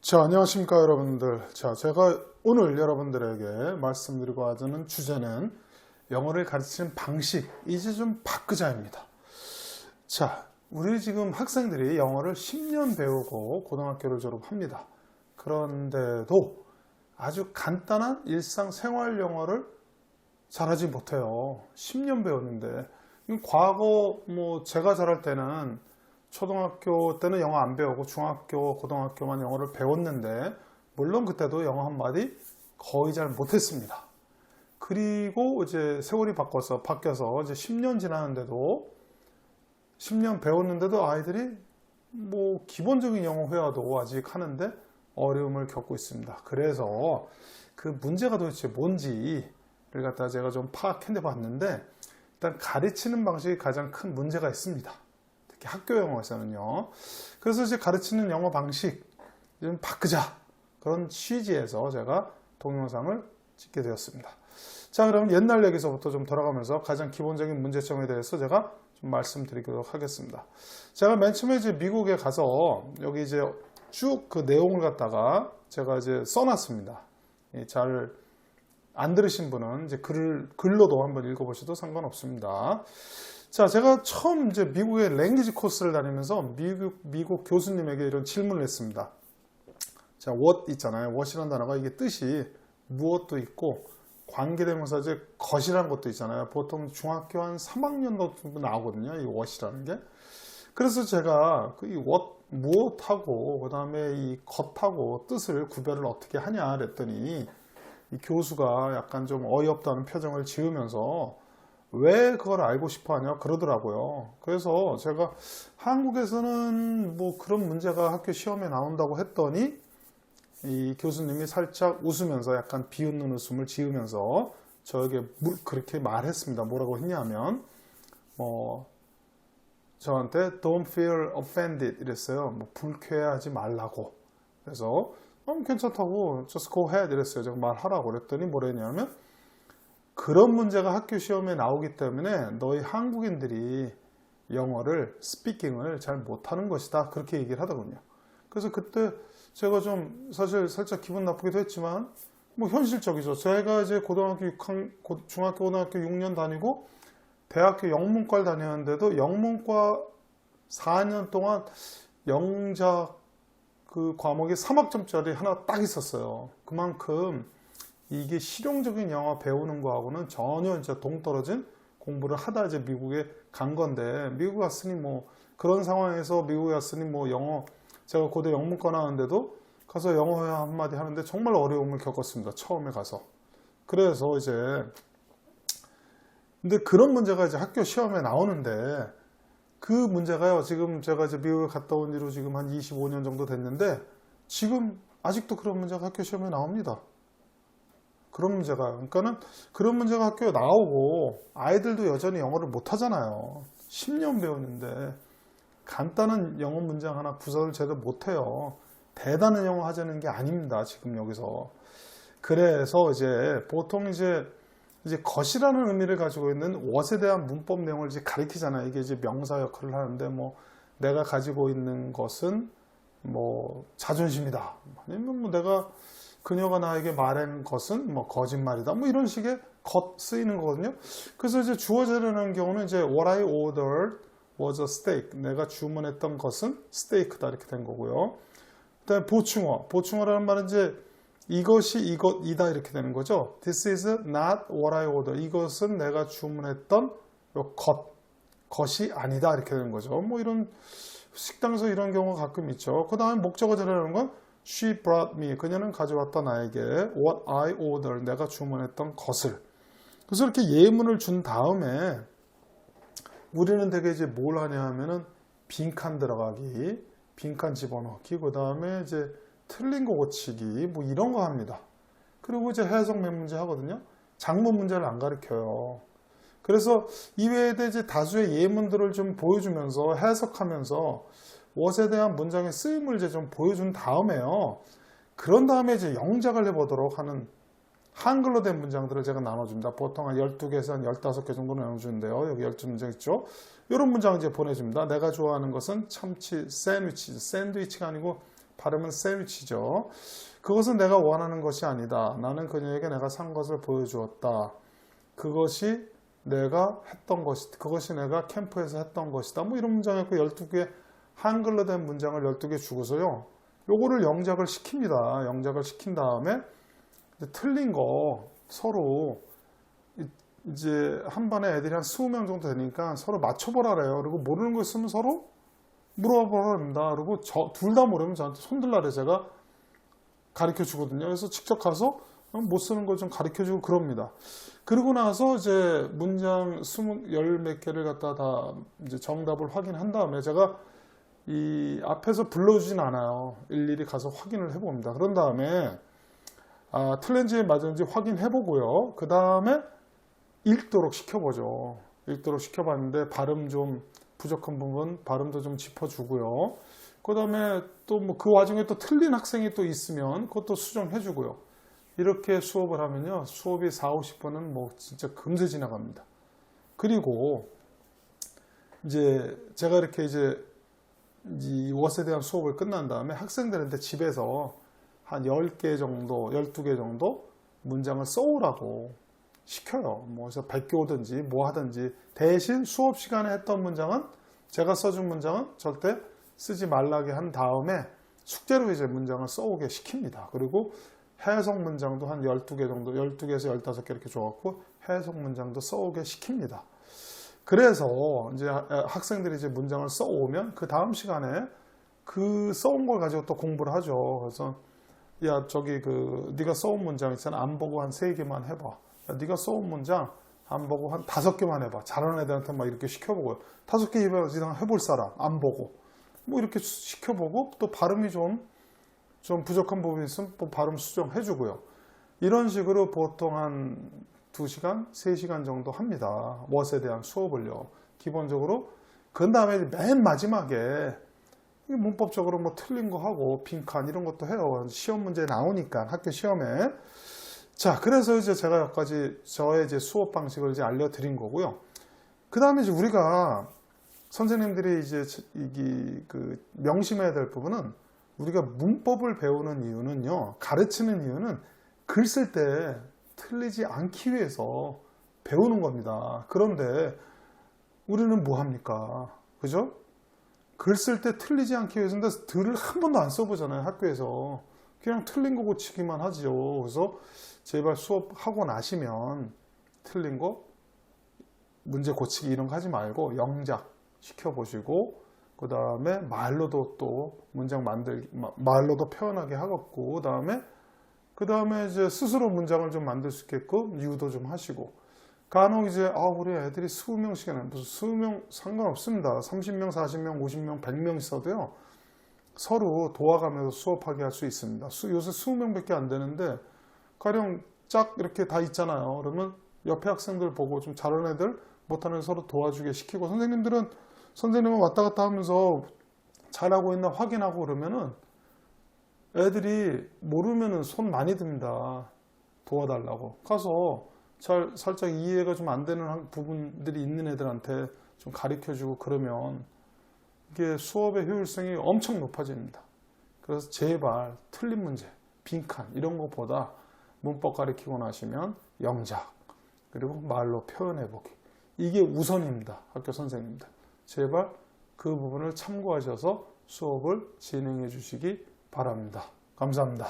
자, 안녕하십니까 여러분들. 자, 제가 오늘 여러분들에게 말씀드리고 하자는 주제는 영어를 가르치는 방식, 이제 좀 바꾸자입니다. 자, 우리 지금 학생들이 영어를 10년 배우고 고등학교를 졸업합니다. 그런데도 아주 간단한 일상생활 영어를 잘하지 못해요. 10년 배웠는데. 과거 제가 잘할 때는 초등학교 때는 영어 안 배우고 중학교, 고등학교만 영어를 배웠는데 물론 그때도 영어 한마디 거의 잘 못했습니다. 그리고 이제 세월이 바뀌어서 이제 10년 지났는데도 10년 배웠는데도 아이들이 기본적인 영어 회화도 아직 하는데 어려움을 겪고 있습니다. 그래서 그 문제가 도대체 뭔지를 갖다 제가 좀 파악해 봤는데 일단 가르치는 방식이 가장 큰 문제가 있습니다. 특히 학교 영어에서는요. 그래서 이제 가르치는 영어 방식 좀 바꾸자, 그런 취지에서 제가 동영상을 찍게 되었습니다. 자, 그럼 옛날 얘기서부터 좀 돌아가면서 가장 기본적인 문제점에 대해서 제가 좀 말씀드리도록 하겠습니다. 제가 맨 처음에 이제 미국에 가서 여기 이제 쭉 그 내용을 갖다가 제가 이제 써놨습니다. 잘 안 들으신 분은 이제 글로도 한번 읽어보셔도 상관없습니다. 자, 제가 처음 이제 미국의 랭귀지 코스를 다니면서 미국 교수님에게 이런 질문을 했습니다. 자, what 있잖아요. what이라는 단어가 이게 뜻이 무엇도 있고 관계대명사 이제 것이라는 것도 있잖아요. 보통 중학교 한 3학년 정도 나오거든요. 이 what이라는 게. 그래서 제가 이 what, 무엇하고 그 다음에 이 것하고 뜻을 구별을 어떻게 하냐 그랬더니 이 교수가 약간 좀 어이없다는 표정을 지으면서 왜 그걸 알고 싶어 하냐 그러더라고요. 그래서 제가 한국에서는 그런 문제가 학교 시험에 나온다고 했더니 이 교수님이 살짝 웃으면서 약간 비웃는 웃음을 지으면서 저에게 그렇게 말했습니다. 뭐라고 했냐면 저한테 don't feel offended 이랬어요. 불쾌해하지 말라고. 그래서 괜찮다고 just go ahead 이랬어요. 제가 말하라고 그랬더니 뭐랬냐면 그런 문제가 학교 시험에 나오기 때문에 너희 한국인들이 영어를 스피킹을 잘 못하는 것이다, 그렇게 얘기를 하더군요. 그래서 그때 제가 좀 사실 살짝 기분 나쁘기도 했지만 현실적이죠. 제가 이제 중학교 고등학교 6년 다니고 대학교 영문과를 다녔는데도 영문과 4년 동안 영작 그 과목이 3학점짜리 하나 딱 있었어요. 그만큼 이게 실용적인 영어 배우는 거하고는 전혀 이제 동떨어진 공부를 하다 이제 미국에 간 건데, 미국 갔으니 그런 상황에서 미국에 갔으니 영어, 제가 고대 영문과 나왔는데도 가서 영어 회화 한마디 하는데 정말 어려움을 겪었습니다. 처음에 가서. 그래서 이제 근데 그런 문제가 이제 학교 시험에 나오는데 그 문제가요, 지금 제가 이제 미국에 갔다 온 지로 지금 한 25년 정도 됐는데 지금 아직도 그런 문제가 학교 시험에 나옵니다. 그런 문제가, 그러니까는 그런 문제가 학교에 나오고 아이들도 여전히 영어를 못 하잖아요. 10년 배우는데 간단한 영어 문장 하나 구사를 제대로 못 해요. 대단한 영어 하자는 게 아닙니다. 지금 여기서. 그래서 이제 보통 이제 것이라는 의미를 가지고 있는 what에 대한 문법 내용을 이제 가리키잖아요. 이게 이제 명사 역할을 하는데 내가 가지고 있는 것은 자존심이다. 아니면 내가 그녀가 나에게 말한 것은 거짓말이다. 이런 식의 것 쓰이는 거거든요. 그래서 이제 주어 자료라는 경우는 이제 what I ordered was a steak. 내가 주문했던 것은 스테이크다, 이렇게 된 거고요. 그다음에 보충어라는 말은 이제 이것이 이것이다, 이렇게 되는 거죠. This is not what I ordered. 이것은 내가 주문했던 것이 아니다, 이렇게 되는 거죠. 이런 식당에서 이런 경우가 가끔 있죠. 그 다음에 목적어 자료라는 건 She brought me. 그녀는 가져왔다 나에게 what I ordered. 내가 주문했던 것을. 그래서 이렇게 예문을 준 다음에 우리는 되게 이제 뭘 하냐 하면은 빈칸 들어가기, 빈칸 집어넣기, 그 다음에 이제 틀린 거 고치기, 이런 거 합니다. 그리고 이제 해석 몇 문제 하거든요. 장문 문제를 안 가르쳐요. 그래서 이외에도 이제 다수의 예문들을 좀 보여주면서 해석하면서 what에 대한 문장의 쓰임을 이제 좀 보여준 다음에요. 그런 다음에 이제 영작을 해보도록 하는 한글로 된 문장들을 제가 나눠줍니다. 보통 한 12개에서 한 15개 정도 나눠주는데요. 여기 12문장 있죠. 이런 문장 이제 보내줍니다. 내가 좋아하는 것은 참치 샌드위치. 샌드위치가 아니고 발음은 샌드위치죠. 그것은 내가 원하는 것이 아니다. 나는 그녀에게 내가 산 것을 보여주었다. 그것이 내가 했던 것이, 그것이 내가 캠프에서 했던 것이다. 뭐 이런 문장이었고 12개 한글로 된 문장을 12개 주고서요. 요거를 영작을 시킵니다. 영작을 시킨 다음에 틀린 거 서로 이제 한 반에 애들이 한 20명 정도 되니까 서로 맞춰보라 그래요. 그리고 모르는 거 있으면 서로 물어보라 합니다. 그리고 둘 다 모르면 저한테 손들라 그래 제가 가르쳐 주거든요. 그래서 직접 가서 못 쓰는 거 좀 가르쳐 주고 그럽니다. 그러고 나서 이제 문장 10몇 개를 갖다 다 이제 정답을 확인한 다음에 제가 이 앞에서 불러주진 않아요. 일일이 가서 확인을 해봅니다. 그런 다음에 틀린지 맞은지 확인해보고요. 그 다음에 읽도록 시켜보죠. 읽도록 시켜봤는데 발음 좀 부족한 부분 발음도 좀 짚어주고요. 그 다음에 또 뭐 그 와중에 또 틀린 학생이 또 있으면 그것도 수정해주고요. 이렇게 수업을 하면요. 수업이 40-50분은 뭐 진짜 금세 지나갑니다. 그리고 이제 제가 이렇게 이제 이 워스에 대한 수업을 끝난 다음에 학생들한테 집에서 한 10개 정도, 12개 정도 문장을 써오라고 시켜요. 뭐 그래서 베껴오든지 뭐 하든지 대신 수업 시간에 했던 문장은 제가 써준 문장은 절대 쓰지 말라게 한 다음에 숙제로 이제 문장을 써오게 시킵니다. 그리고 해석 문장도 한 12개 정도, 12개에서 15개 이렇게 줘갖고 해석 문장도 써오게 시킵니다. 그래서 이제 학생들이 이제 문장을 써오면 그 다음 시간에 그 써온 걸 가지고 또 공부를 하죠. 그래서 야 저기 그 네가 써온 문장 있잖아. 안 보고 한 3개만 해봐. 야, 네가 써온 문장 안 보고 한 5개만 해봐. 잘하는 애들한테 막 이렇게 시켜보고 5개 이상 해볼 사람 안 보고 뭐 이렇게 시켜보고 또 발음이 좀 부족한 부분이 있으면 또 발음 수정해주고요. 이런 식으로 보통 한 2시간, 3시간 정도 합니다. 워스에 대한 수업을요. 기본적으로. 그 다음에 맨 마지막에 문법적으로 뭐 틀린 거 하고 빈칸 이런 것도 해요. 시험 문제에 나오니까 학교 시험에. 자, 그래서 이제 제가 여기까지 저의 이제 수업 방식을 이제 알려드린 거고요. 그 다음에 이제 우리가 선생님들이 이제 그 명심해야 될 부분은 우리가 문법을 배우는 이유는요. 가르치는 이유는 글 쓸 때 틀리지 않기 위해서 배우는 겁니다. 그런데 우리는 뭐 합니까? 그죠? 글 쓸 때 틀리지 않기 위해서인데 글을 한 번도 안 써보잖아요. 학교에서. 그냥 틀린 거 고치기만 하죠. 그래서 제발 수업하고 나시면 틀린 거 문제 고치기 이런 거 하지 말고 영작 시켜보시고 그 다음에 말로도 또 문장 말로도 표현하게 하겠고 그 다음에 이제 스스로 문장을 좀 만들 수 있게끔 유도 좀 하시고 간혹 이제 우리 애들이 20명씩이나 무슨 20명 상관없습니다. 30명, 40명, 50명, 100명 있어도요. 서로 도와가면서 수업하게 할 수 있습니다. 요새 20명밖에 안 되는데 가령 짝 이렇게 다 있잖아요. 그러면 옆에 학생들 보고 좀 잘하는 애들 못하는 서로 도와주게 시키고 선생님은 왔다 갔다 하면서 잘하고 있나 확인하고 그러면은 애들이 모르면은 손 많이 듭니다. 도와달라고. 가서 살짝 이해가 좀 안 되는 부분들이 있는 애들한테 좀 가르쳐주고 그러면 이게 수업의 효율성이 엄청 높아집니다. 그래서 제발 틀린 문제, 빈칸 이런 것보다 문법 가르치고 나시면 영작 그리고 말로 표현해보기 이게 우선입니다. 학교 선생님들. 제발 그 부분을 참고하셔서 수업을 진행해 주시기 바랍니다. 감사합니다.